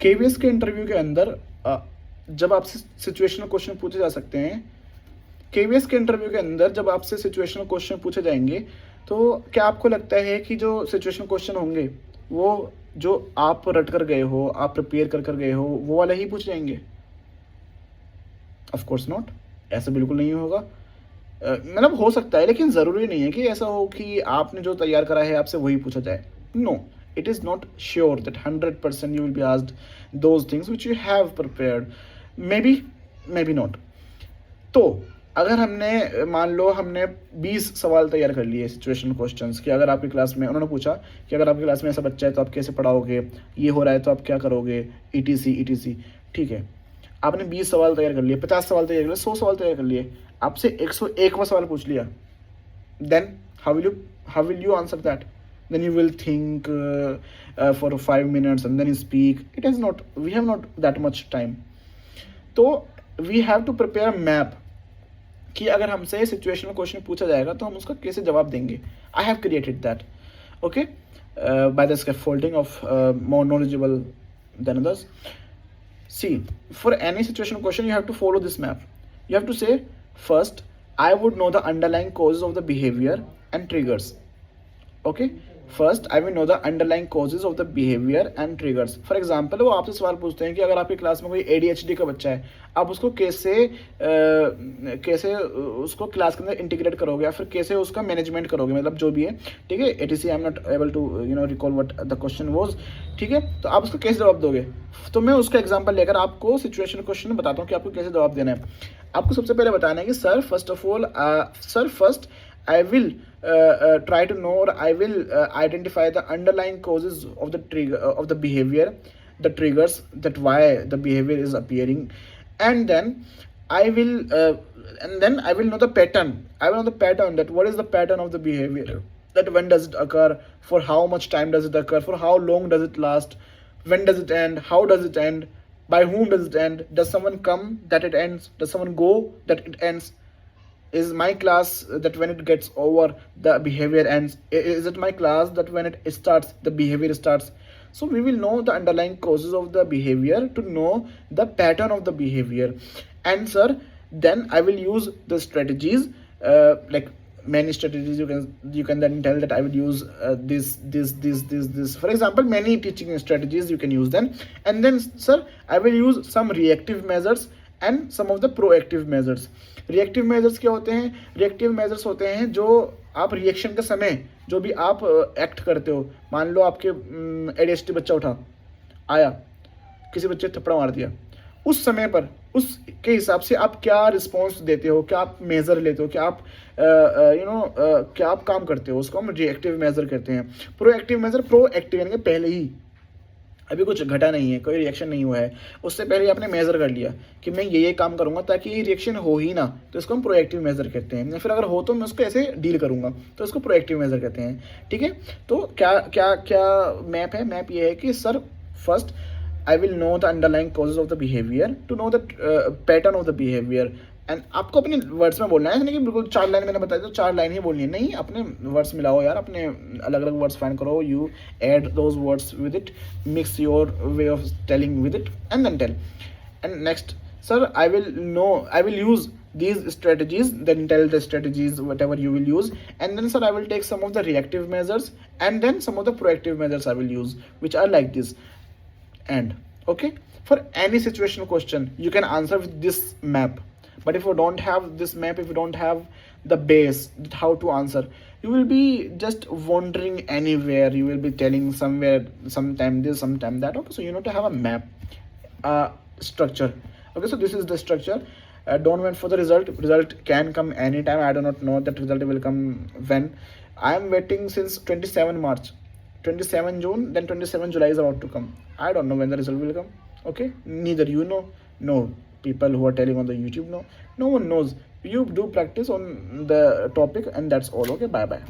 KVS के interview के अंदर जब आपसे सिचुएशनल क्वेश्चन पूछे जा सकते हैं, केवीएस के इंटरव्यू के अंदर जब आपसे सिचुएशनल क्वेश्चन पूछे जाएंगे, तो क्या आपको लगता है कि जो सिचुएशनल क्वेश्चन होंगे वो जो आप रट कर गए हो, आप प्रिपेयर कर गए हो, वो वाले ही पूछ जाएंगे? ऑफ कोर्स नॉट, ऐसा बिल्कुल नहीं होगा। मतलब हो सकता है, लेकिन ज़रूरी नहीं है कि ऐसा हो कि आपने जो तैयार करा है आपसे वही पूछा जाए। No, it is not sure that 100% you will be asked those things which you have prepared. Maybe not. तो अगर हमने मान लो हमने 20 सवाल तैयार कर लिए सिचुएशनल क्वेश्चंस कि अगर आपकी क्लास में, उन्होंने पूछा कि अगर आपकी क्लास में ऐसा बच्चा है तो आप कैसे पढ़ाओगे, ये हो रहा है तो आप क्या करोगे, ETC। ठीक है, आपने 20 सवाल तैयार कर लिए, 50 सवाल तैयार कर लिए, 100 सवाल तैयार कर लिए, आपसे 101वां सवाल पूछ लिया, then how will you answer that? Then you will think for 5 minutes and then you speak. We have not that much time. तो we have to prepare a map कि अगर हमसे सिचुएशनल क्वेश्चन पूछा जाएगा तो हम उसका कैसे जवाब देंगे. I have created that, okay, by the scaffolding of more knowledgeable than others. See, for any situational question you have to follow this map. You have to say, first I would know the underlying causes of the behavior and triggers. Okay, first I will know the underlying causes of the behaviour and triggers. For example वो आपसे सवाल पूछते हैं कि अगर आपकी class में कोई ADHD का बच्चा है, आप उसको कैसे उसको क्लास के अंदर इंटीग्रेट करोगे या फिर कैसे उसका मैनेजमेंट करोगे, मतलब जो भी है. ठीक है, ETC I am not able to recall what the question was. ठीक है, तो आप उसको कैसे जवाब दोगे? तो मैं उसका एग्जाम्पल लेकर आपको सिचुएशन क्वेश्चन बताता हूँ कि आपको कैसे जवाब देना है. आपको सबसे पहले बताना है कि sir first I will try to know, or I will identify the underlying causes of the trigger of the behavior, the triggers that why the behavior is appearing, and then I will know the pattern. I will know the pattern, that what is the pattern of the behavior, that when does it occur, for how much time does it occur, for how long does it last, when does it end, how does it end, by whom does it end, does someone come that it ends, does someone go that it ends. Is my class that when it gets over the behavior ends? Is it my class that when it starts the behavior starts? So we will know the underlying causes of the behavior to know the pattern of the behavior. And sir, then I will use the strategies, like many strategies. You can then tell that I will use this. For example, many teaching strategies you can use then. And then sir, I will use some reactive measures and some of the proactive measures. Reactive measures क्या होते हैं? Reactive measures होते हैं जो आप reaction के समय जो भी आप एक्ट करते हो. मान लो आपके ADHD बच्चा उठा आया, किसी बच्चे थप्पड़ मार दिया, उस समय पर उसके हिसाब से आप क्या रिस्पॉन्स देते हो, क्या आप मेजर लेते हो, क्या आप क्या आप काम करते हो, उसको हम रिएक्टिव मेजर कहते हैं. प्रोएक्टिव मेजर, प्रोएक्टिव यानी कि पहले ही अभी कुछ घटा नहीं है, कोई रिएक्शन नहीं हुआ है, उससे पहले आपने मेजर कर लिया कि मैं ये काम करूंगा ताकि ये रिएक्शन हो ही ना, तो इसको हम प्रोएक्टिव मेजर कहते हैं. या फिर अगर हो तो मैं उसको ऐसे डील करूंगा, तो इसको प्रोएक्टिव मेजर कहते हैं. ठीक है, तो क्या मैप है? मैप ये है कि sir first I will know the underlying causes of the behaviour to know the pattern of the behaviour. And आपको अपने वर्ड्स में बोलना है, नहीं कि बिल्कुल 4 लाइन मैंने बताया तो 4 लाइन ही बोलनी है. नहीं, अपने वर्ड्स मिलाओ यार, अपने अलग अलग वर्ड्स फाइंड करो, you add those words with it, mix your way of telling with it and then tell. And next, sir I will use these strategies, then tell the strategies whatever you will use. And then sir, I will take some of the reactive measures and then some of the proactive measures I will use, which are like this. And okay, for any situational question you can answer with this map. But if you don't have this map, if you don't have the base how to answer, you will be just wandering anywhere. You will be telling somewhere, sometime this, sometime that. Okay, so you need to have a map, structure. Okay, so this is the structure. Don't wait for the result can come anytime. I do not know that result will come when. I am waiting since 27 March, 27 June, then 27 July is about to come. I don't know when the result will come. Okay, neither you know, no people who are telling on the YouTube know, no one knows. You do practice on the topic and that's all. Okay, bye bye.